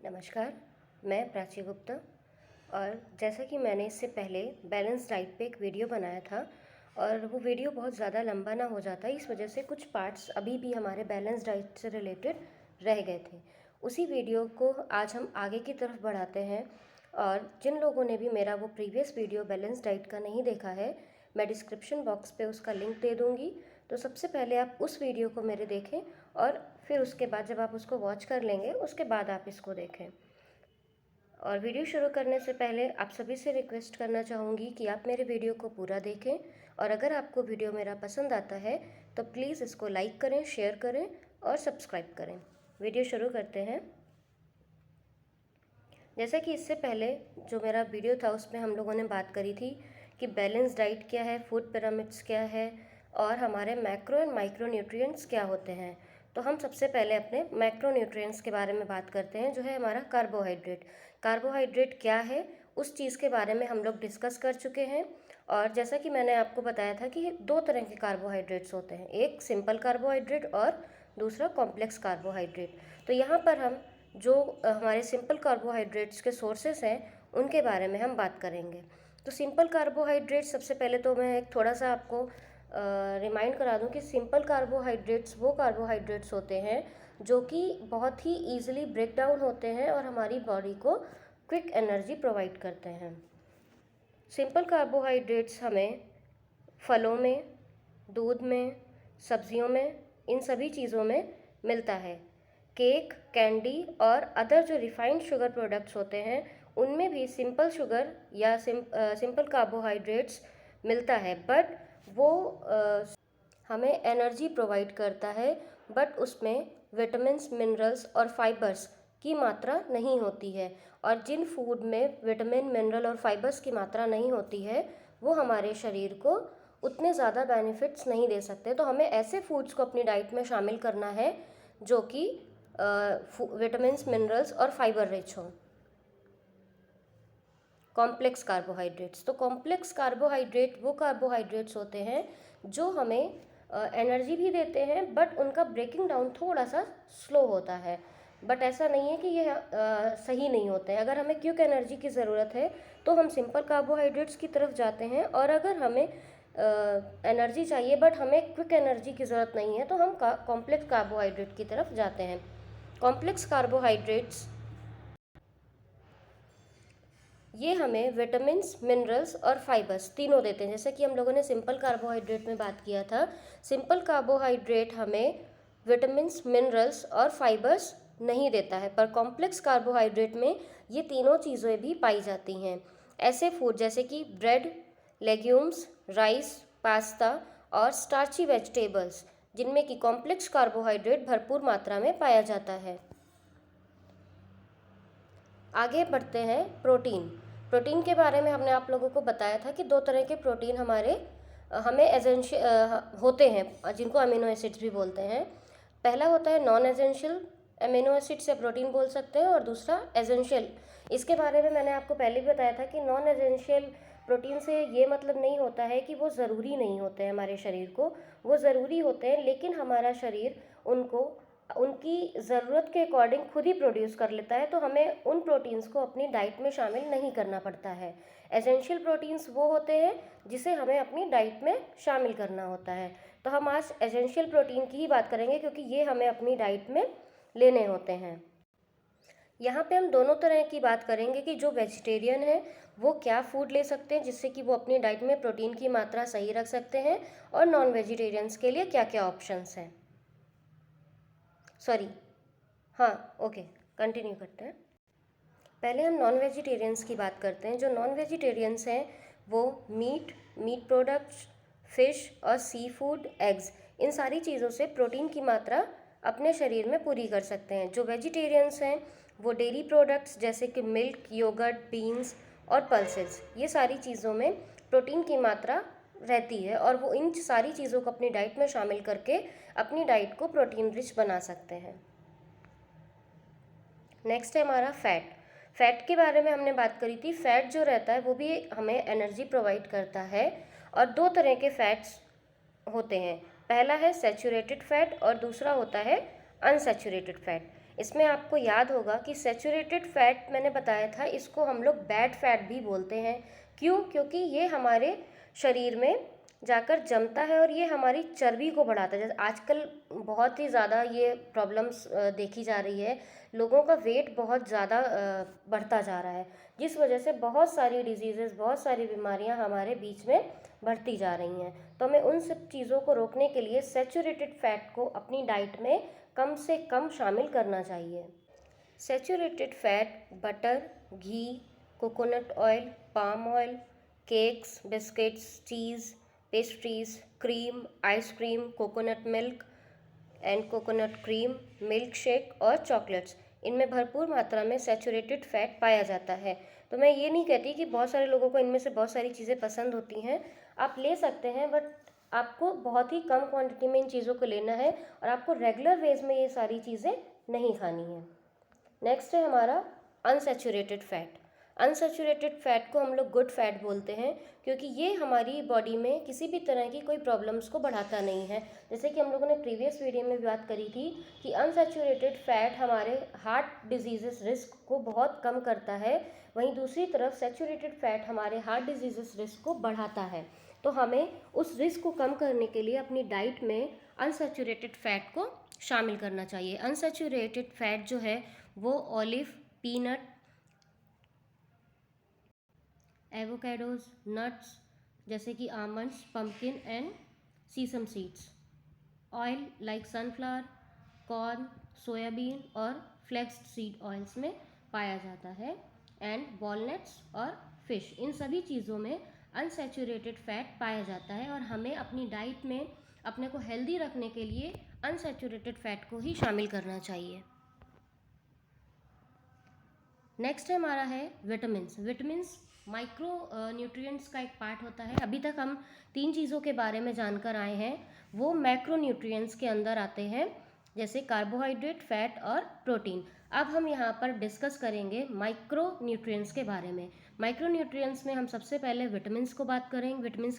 नमस्कार, मैं प्राची गुप्ता। और जैसा कि मैंने इससे पहले बैलेंस डाइट पे एक वीडियो बनाया था और वो वीडियो बहुत ज़्यादा लंबा ना हो जाता, इस वजह से कुछ पार्ट्स अभी भी हमारे बैलेंस डाइट से रिलेटेड रह गए थे। उसी वीडियो को आज हम आगे की तरफ बढ़ाते हैं। और जिन लोगों ने भी मेरा वो प्रीवियस वीडियो बैलेंस डाइट का नहीं देखा है, मैं डिस्क्रिप्शन बॉक्स पे उसका लिंक दे दूँगी। तो सबसे पहले आप उस वीडियो को मेरे देखें और फिर उसके बाद जब आप उसको वॉच कर लेंगे उसके बाद आप इसको देखें। और वीडियो शुरू करने से पहले आप सभी से रिक्वेस्ट करना चाहूँगी कि आप मेरे वीडियो को पूरा देखें, और अगर आपको वीडियो मेरा पसंद आता है तो प्लीज़ इसको लाइक करें, शेयर करें और सब्सक्राइब करें। वीडियो शुरू करते हैं। जैसा कि इससे पहले जो मेरा वीडियो था उसमें हम लोगों ने बात करी थी कि बैलेंस डाइट क्या है, फूड पिरामिड्स क्या है और हमारे मैक्रो एंड माइक्रो न्यूट्रिएंट्स क्या होते हैं। तो हम सबसे पहले अपने मैक्रो न्यूट्रिएंट्स के बारे में बात करते हैं, जो है हमारा कार्बोहाइड्रेट। कार्बोहाइड्रेट क्या है उस चीज़ के बारे में हम लोग डिस्कस कर चुके हैं। और जैसा कि मैंने आपको बताया था कि दो तरह के कार्बोहाइड्रेट्स होते हैं, एक सिंपल कार्बोहाइड्रेट और दूसरा कॉम्प्लेक्स कार्बोहाइड्रेट। तो यहाँ पर हम जो हमारे सिंपल कार्बोहाइड्रेट्स के सोर्सेस हैं उनके बारे में हम बात करेंगे। तो सिंपल कार्बोहाइड्रेट्स, सबसे पहले तो मैं एक थोड़ा सा आपको रिमाइंड करा दूं कि सिंपल कार्बोहाइड्रेट्स वो कार्बोहाइड्रेट्स होते हैं जो कि बहुत ही ईजिली ब्रेक डाउन होते हैं और हमारी बॉडी को क्विक एनर्जी प्रोवाइड करते हैं। सिंपल कार्बोहाइड्रेट्स हमें फलों में, दूध में, सब्जियों में, इन सभी चीज़ों में मिलता है। केक, कैंडी और अदर जो रिफाइंड शुगर प्रोडक्ट्स होते हैं उनमें भी सिंपल शुगर या सिंपल कार्बोहाइड्रेट्स मिलता है, बट वो हमें एनर्जी प्रोवाइड करता है, बट उसमें विटामिन्स, मिनरल्स और फाइबर्स की मात्रा नहीं होती है। और जिन फूड में विटामिन, मिनरल और फाइबर्स की मात्रा नहीं होती है वो हमारे शरीर को उतने ज़्यादा बेनिफिट्स नहीं दे सकते। तो हमें ऐसे फूड्स को अपनी डाइट में शामिल करना है जो कि विटामिन्स, मिनरल्स और फाइबर रिच हों। कॉम्प्लेक्स कार्बोहाइड्रेट्स, तो कॉम्प्लेक्स कार्बोहाइड्रेट वो कार्बोहाइड्रेट्स होते हैं जो हमें एनर्जी भी देते हैं, बट उनका ब्रेकिंग डाउन थोड़ा सा स्लो होता है। बट ऐसा नहीं है कि ये सही नहीं होते हैं। अगर हमें क्विक एनर्जी की ज़रूरत है तो हम सिंपल कार्बोहाइड्रेट्स की तरफ जाते हैं, और अगर हमें एनर्जी चाहिए बट हमें क्विक एनर्जी की ज़रूरत नहीं है तो हम कॉम्प्लेक्स कार्बोहाइड्रेट की तरफ जाते हैं। कॉम्प्लेक्स कार्बोहाइड्रेट्स ये हमें विटामिन्स, मिनरल्स और फाइबर्स तीनों देते हैं। जैसे कि हम लोगों ने सिंपल कार्बोहाइड्रेट में बात किया था, सिंपल कार्बोहाइड्रेट हमें विटामिन्स, मिनरल्स और फाइबर्स नहीं देता है, पर कॉम्प्लेक्स कार्बोहाइड्रेट में ये तीनों चीज़ें भी पाई जाती हैं। ऐसे फूड जैसे कि ब्रेड, लेग्यूम्स, राइस, पास्ता और स्टार्ची वेजिटेबल्स, जिनमें कि कॉम्प्लेक्स कार्बोहाइड्रेट भरपूर मात्रा में पाया जाता है। आगे बढ़ते हैं प्रोटीन। प्रोटीन के बारे में हमने आप लोगों को बताया था कि दो तरह के प्रोटीन हमें एसेंशियल होते हैं, जिनको अमीनो एसिड्स भी बोलते हैं। पहला होता है नॉन एसेंशियल अमीनो एसिड से प्रोटीन बोल सकते हैं, और दूसरा एसेंशियल। इसके बारे में मैंने आपको पहले भी बताया था कि नॉन एसेंशियल प्रोटीन से ये मतलब नहीं होता है कि वो ज़रूरी नहीं होते हैं हमारे शरीर को, वो ज़रूरी होते हैं, लेकिन हमारा शरीर उनको उनकी ज़रूरत के अकॉर्डिंग खुद ही प्रोड्यूस कर लेता है, तो हमें उन प्रोटीन्स को अपनी डाइट में शामिल नहीं करना पड़ता है। एसेंशियल प्रोटीन्स वो होते हैं जिसे हमें अपनी डाइट में शामिल करना होता है। तो हम आज एसेंशियल प्रोटीन की ही बात करेंगे क्योंकि ये हमें अपनी डाइट में लेने होते हैं। यहाँ पे हम दोनों तरह की बात करेंगे कि जो वेजिटेरियन है वो क्या फूड ले सकते हैं जिससे कि वो अपनी डाइट में प्रोटीन की मात्रा सही रख सकते हैं, और नॉन वेजिटेरियंस के लिए क्या क्या ऑप्शंस हैं। सॉरी, हाँ, ओके, कंटिन्यू करते हैं। पहले हम नॉन वेजिटेरियंस की बात करते हैं। जो नॉन वेजिटेरियंस हैं वो मीट प्रोडक्ट्स, फिश और सी फूड, एग्स, इन सारी चीज़ों से प्रोटीन की मात्रा अपने शरीर में पूरी कर सकते हैं। जो वेजिटेरियंस हैं वो डेयरी प्रोडक्ट्स जैसे कि मिल्क, योगर्ट, बीन्स और पल्सेस, ये सारी चीज़ों में प्रोटीन की मात्रा रहती है, और वो इन सारी चीज़ों को अपनी डाइट में शामिल करके अपनी डाइट को प्रोटीन रिच बना सकते हैं। नेक्स्ट है हमारा फैट। फैट के बारे में हमने बात करी थी। फैट जो रहता है वो भी हमें एनर्जी प्रोवाइड करता है, और दो तरह के फैट्स होते हैं। पहला है सैचुरेटेड फैट और दूसरा होता है अनसैचुरेटेड फैट। इसमें आपको याद होगा कि सैचुरेटेड फैट मैंने बताया था, इसको हम लोग बैड फैट भी बोलते हैं। क्यों? क्योंकि ये हमारे शरीर में जाकर जमता है और ये हमारी चर्बी को बढ़ाता है। जैसे आजकल बहुत ही ज़्यादा ये प्रॉब्लम्स देखी जा रही है, लोगों का वेट बहुत ज़्यादा बढ़ता जा रहा है, जिस वजह से बहुत सारी डिजीज़ेस, बहुत सारी बीमारियां हमारे बीच में बढ़ती जा रही हैं। तो हमें उन सब चीज़ों को रोकने के लिए सैचुरेटेड फैट को अपनी डाइट में कम से कम शामिल करना चाहिए। Saturated fat butter, ghee, coconut oil, palm oil, cakes, biscuits, cheese, pastries, cream, ice cream, coconut milk and coconut cream, milk shake और चॉकलेट्स, इनमें भरपूर मात्रा में सैचुरेटेड फैट पाया जाता है। तो मैं ये नहीं कहती कि बहुत सारे लोगों को इनमें से बहुत सारी चीज़ें पसंद होती हैं, आप ले सकते हैं, बट आपको बहुत ही कम क्वांटिटी में इन चीज़ों को लेना है और आपको रेगुलर वेज में ये सारी चीज़ें नहीं खानी है। नेक्स्ट है हमारा अनसैचुरेटेड फैट। अनसैचुरेटेड फैट को हम लोग गुड फैट बोलते हैं, क्योंकि ये हमारी बॉडी में किसी भी तरह की कोई प्रॉब्लम्स को बढ़ाता नहीं है। जैसे कि हम लोगों ने प्रीवियस वीडियो में भी बात करी थी कि अनसैचुरेटेड फैट हमारे हार्ट डिजीज़ेस रिस्क को बहुत कम करता है, वहीं दूसरी तरफ सैचुरेटेड फैट हमारे हार्ट डिजीज़ेस रिस्क को बढ़ाता है। तो हमें उस रिस्क को कम करने के लिए अपनी डाइट में अनसैचुरेटेड फैट को शामिल करना चाहिए। अनसैचुरेटेड फैट जो है वो ऑलिव, पीनट, एवोकाडोज, नट्स जैसे कि almonds, pumpkin and sesame seeds, oil like sunflower, corn, soybean और फ्लेक्स सीड ऑयल्स में पाया जाता है, एंड वॉलनट्स और फिश, इन सभी चीज़ों में अनसैचुरेटेड फैट पाया जाता है और हमें अपनी डाइट में अपने को हेल्दी रखने के लिए अनसैचुरेटेड फैट को ही शामिल करना चाहिए। नेक्स्ट हमारा है विटामिन्स। विटामिन्स माइक्रो न्यूट्रिएंट्स का एक पार्ट होता है। अभी तक हम 3 चीज़ों के बारे में जानकर आए हैं, वो मैक्रो न्यूट्रिएंट्स के अंदर आते हैं, जैसे कार्बोहाइड्रेट, फैट और प्रोटीन। अब हम यहाँ पर डिस्कस करेंगे माइक्रो न्यूट्रिएंट्स के बारे में। माइक्रो न्यूट्रिएंट्स में हम सबसे पहले विटामिन्स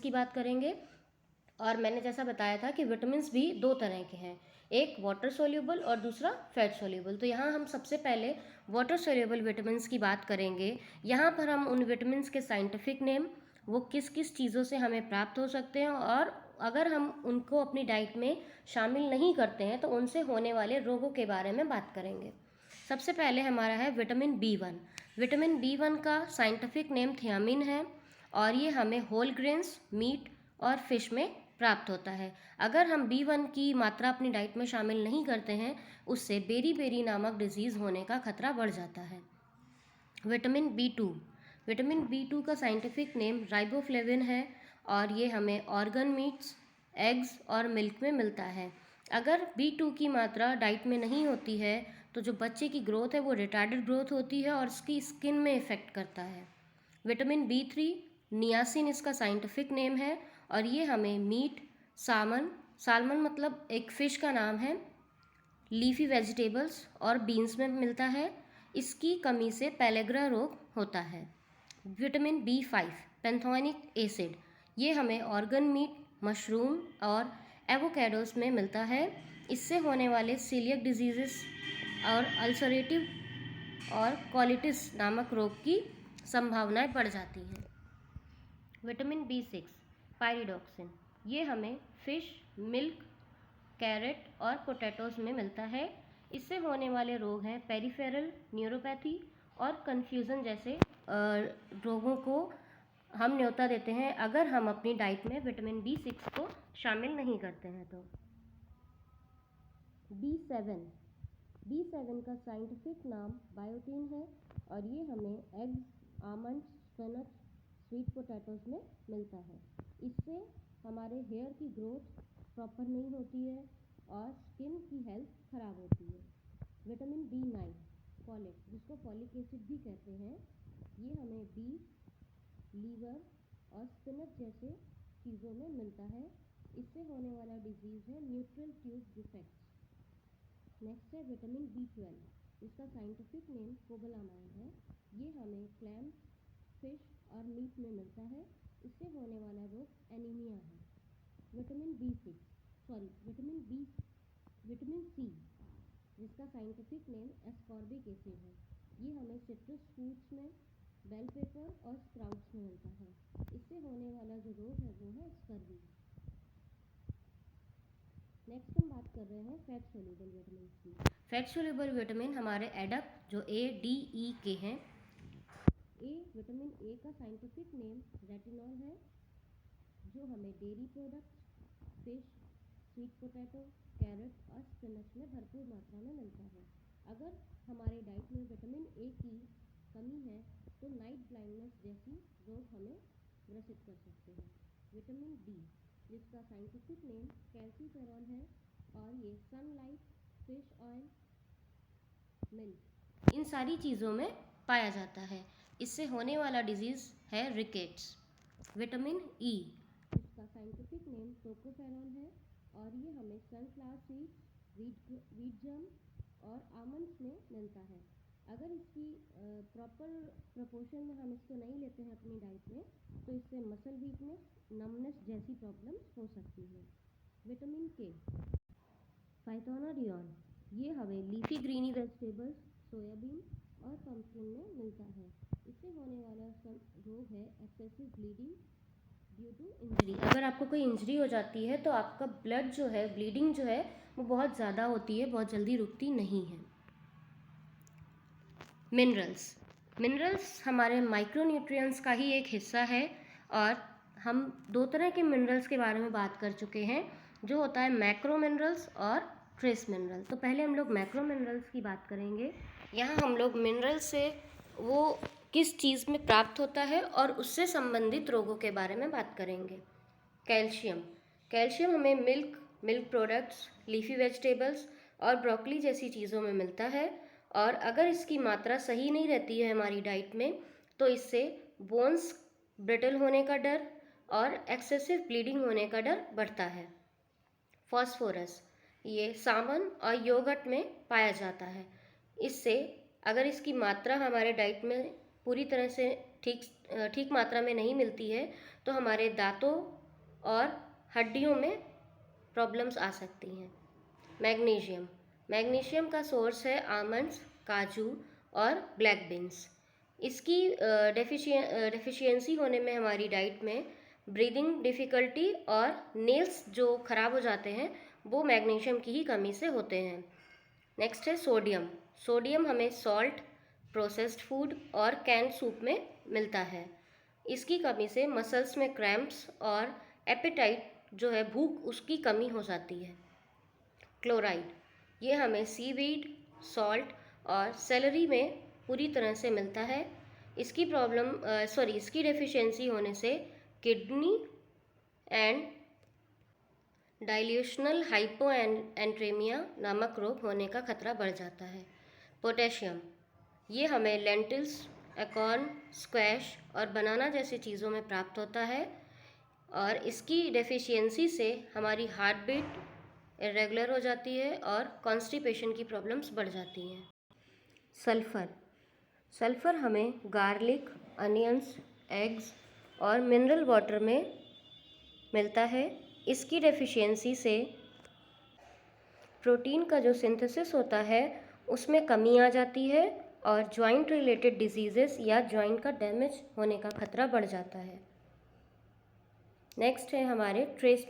की बात करेंगे। और मैंने जैसा बताया था कि विटामिन्स भी 2 तरह के हैं, एक वाटर सोल्यूबल और दूसरा फैट सोल्यूबल। तो यहाँ हम सबसे पहले वाटर सोल्यूबल विटामिन्स की बात करेंगे। यहाँ पर हम उन विटामिन्स के साइंटिफिक नेम, वो किस किस चीज़ों से हमें प्राप्त हो सकते हैं, और अगर हम उनको अपनी डाइट में शामिल नहीं करते हैं तो उनसे होने वाले रोगों के बारे में बात करेंगे। सबसे पहले हमारा है विटामिन B1। विटामिन B1 का साइंटिफिक नेम थियामिन है और ये हमें होल ग्रेन्स, मीट और फिश में प्राप्त होता है। अगर हम B1 की मात्रा अपनी डाइट में शामिल नहीं करते हैं, उससे बेरी नामक डिजीज़ होने का खतरा बढ़ जाता है। Vitamin B2। विटामिन B2 का साइंटिफिक नेम राइबोफ्लेविन है और ये हमें ऑर्गन मीट्स, एग्स और मिल्क में मिलता है। अगर B2 की मात्रा डाइट में नहीं होती है तो जो बच्चे की ग्रोथ है वो रिटार्डेड ग्रोथ होती है और उसकी स्किन में इफ़ेक्ट करता है। विटामिन B3 नियासिन इसका साइंटिफिक नेम है और ये हमें मीट, सालमन मतलब एक फ़िश का नाम है, लीफी वेजिटेबल्स और बीन्स में मिलता है। इसकी कमी से पेलेग्रा रोग होता है। विटामिन B5 पैंथोनिक एसिड, ये हमें ऑर्गन मीट, मशरूम और एवोकाडोस में मिलता है। इससे होने वाले सीलियक डिजीज़ेस और अल्सरेटिव और कोलिटिस नामक रोग की संभावनाएं बढ़ जाती हैं। विटामिन B6 पायरिडॉक्सिन, ये हमें फिश, मिल्क, कैरेट और पोटैटोज़ में मिलता है। इससे होने वाले रोग हैं पेरिफेरल न्यूरोपैथी और कन्फ्यूज़न जैसे रोगों को हम न्योता देते हैं अगर हम अपनी डाइट में विटामिन B6 को शामिल नहीं करते हैं तो। B7 का साइंटिफिक नाम बायोटीन है और ये हमें eggs, almonds, spinach, sweet potatoes में मिलता है। इससे हमारे हेयर की ग्रोथ प्रॉपर नहीं होती है और स्किन की हेल्थ ख़राब होती है। विटामिन B9 फॉलेट, जिसको फॉलिक एसिड भी कहते हैं, ये हमें बीफ, लीवर और स्पिनच जैसे चीज़ों में मिलता है। इससे होने वाला डिजीज़ है न्यूट्रल ट्यूब डिफेक्ट। नेक्स्ट है विटामिन B12, इसका साइंटिफिक नेम कोबालामाइन है। ये हमें क्लैम, फिश और मीट में मिलता है। इससे होने वाला रोग एनीमिया है। विटामिन C, जिसका साइंटिफिक नेम एस्कॉर्बिक एसिड है। ये हमें सिट्रस फ्रूट्स में, बेल पेपर और स्प्राउट्स में मिलता है। इससे होने वाला जो रोग है वो है स्कर्वी। नेक्स्ट हम बात कर रहे हैं फैट सोल्यूबल विटामिन की। फैट सोल्यूबल विटामिन हमारे एडप जो ADE हैं। विटामिन ए का साइंटिफिक नेम रेटिनॉल है, जो हमें dairy products, fish, sweet potato, carrot और स्पिनच में भरपूर मात्रा में मिलता है। अगर हमारे डाइट में विटामिन ए की कमी है तो नाइट ब्लाइंडनेस जैसी रोग हमें ग्रसित कर सकते हैं। विटामिन डी, जिसका साइंटिफिक नेम कैल्सीफेरॉल है, और ये सनलाइट, फिश ऑयल, मिल्क, इन सारी चीज़ों में पाया जाता है। इससे होने वाला डिजीज़ है रिकेट्स। विटामिन ई, इसका साइंटिफिक नेम टोकोफेरॉल है, और ये हमें सनफ्लावर सीड्स, वीट जर्म और आमंड्स में मिलता है। अगर इसकी प्रॉपर प्रोपोर्शन में हम इसको नहीं लेते हैं अपनी डाइट में, तो इससे मसल वीकनेस, नमनेस जैसी प्रॉब्लम्स हो सकती है। विटामिन के, फाइटोनोडियोन, ये हमें लीफी ग्रीनी वेजिटेबल्स, सोयाबीन और पम्पकिन में मिलता है। इससे होने वाला रोग है excessive bleeding due to injury. अगर आपको कोई इंजरी हो जाती है तो आपका ब्लड जो है, ब्लीडिंग जो है वो बहुत ज़्यादा होती है, बहुत जल्दी रुकती नहीं है। मिनरल्स हमारे माइक्रोन्यूट्रिएंट्स का ही एक हिस्सा है, और हम दो तरह के मिनरल्स के बारे में बात कर चुके हैं, जो होता है मैक्रो मिनरल्स और ट्रेस मिनरल। तो पहले हम लोग मैक्रो मिनरल्स की बात करेंगे। यहाँ हम लोग मिनरल से वो किस चीज़ में प्राप्त होता है और उससे संबंधित रोगों के बारे में बात करेंगे। कैल्शियम हमें मिल्क प्रोडक्ट्स, लीफी वेजिटेबल्स और ब्रोकली जैसी चीज़ों में मिलता है, और अगर इसकी मात्रा सही नहीं रहती है हमारी डाइट में तो इससे बोन्स ब्रिटल होने का डर और एक्सेसिव ब्लीडिंग होने का डर बढ़ता है। फॉस्फोरस, ये सामन और योगर्ट में पाया जाता है। इससे अगर इसकी मात्रा हमारे डाइट में पूरी तरह से ठीक मात्रा में नहीं मिलती है तो हमारे दांतों और हड्डियों में प्रॉब्लम्स आ सकती हैं। मैग्नीशियम का सोर्स है आमंड्स, काजू और ब्लैक बीन्स। इसकी डेफिशिएंसी होने में हमारी डाइट में ब्रीदिंग डिफ़िकल्टी और नेल्स जो ख़राब हो जाते हैं वो मैग्नीशियम की ही कमी से होते हैं। नेक्स्ट है सोडियम हमें सॉल्ट, प्रोसेस्ड फूड और कैंड सूप में मिलता है। इसकी कमी से मसल्स में क्रैम्प्स और एपेटाइट जो है, भूख, उसकी कमी हो जाती है। क्लोराइड, ये हमें सीवीड, सॉल्ट और सेलरी में पूरी तरह से मिलता है। इसकी डेफिशिएंसी होने से किडनी एंड डाइल्यूशनल हाइपोएंट्रेमिया नामक रोग होने का खतरा बढ़ जाता है। पोटेशियम, ये हमें लेंटिल्स, एकॉर्न, स्क्वैश और बनाना जैसी चीज़ों में प्राप्त होता है, और इसकी डेफिशिएंसी से हमारी हार्ट बीट इरेगुलर हो जाती है और कॉन्स्टिपेशन की प्रॉब्लम्स बढ़ जाती हैं। सल्फ़र हमें गार्लिक, अनियंस, एग्स और मिनरल वाटर में मिलता है। इसकी डेफिशिएंसी से प्रोटीन का जो सिंथेसिस होता है उसमें कमी आ जाती है, और जॉइंट रिलेटेड डिजीज़ेस या जॉइंट का डैमेज होने का खतरा बढ़ जाता है। नेक्स्ट है हमारे ट्रेस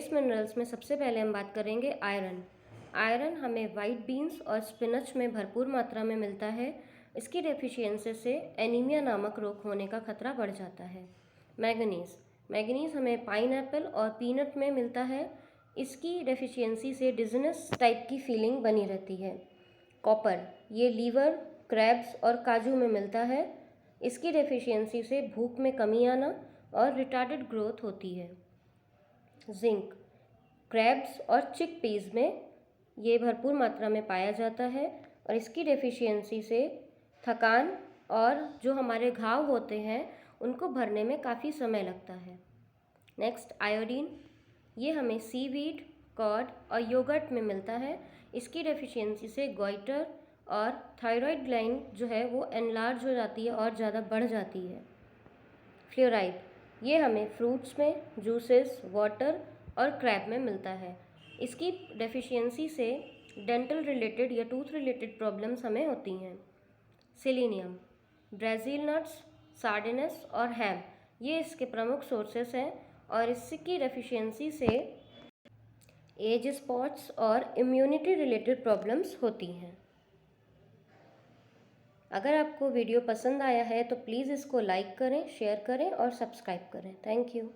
मिनरल्स में सबसे पहले हम बात करेंगे आयरन हमें वाइट बीन्स और स्पिनच में भरपूर मात्रा में मिलता है। इसकी डेफिशिएंसी से एनीमिया नामक रोग होने का खतरा बढ़ जाता है। मैग्नीज हमें पाइनएप्पल और पीनट में मिलता है। इसकी डेफिशिएंसी से डिजीनेस टाइप की फीलिंग बनी रहती है। कॉपर, ये लीवर, क्रैब्स और काजू में मिलता है। इसकी डेफिशिएंसी से भूख में कमी आना और रिटार्डेड ग्रोथ होती है। जिंक, क्रैब्स और चिकपीस में ये भरपूर मात्रा में पाया जाता है, और इसकी डेफिशिएंसी से थकान और जो हमारे घाव होते हैं उनको भरने में काफ़ी समय लगता है। नेक्स्ट आयोडीन, ये हमें सीवीड, कॉड और योगर्ट में मिलता है। इसकी डेफिशिएंसी से गॉइटर और थायराइड ग्लैंड जो है वो एनलार्ज हो जाती है और ज़्यादा बढ़ जाती है। फ्लोराइड, ये हमें फ्रूट्स में, जूसेस, वाटर और क्रैब में मिलता है। इसकी डेफिशिएंसी से डेंटल रिलेटेड या टूथ रिलेटेड प्रॉब्लम्स हमें होती हैं। सेलेनियम, ब्राज़ील नट्स, सार्डिनस और हैम ये इसके प्रमुख सोर्सेस हैं और इसकी डेफिशिएंसी से एज स्पॉट्स और इम्यूनिटी रिलेटेड प्रॉब्लम्स होती हैं। अगर आपको वीडियो पसंद आया है तो प्लीज़ इसको लाइक करें, शेयर करें और सब्सक्राइब करें। Thank you.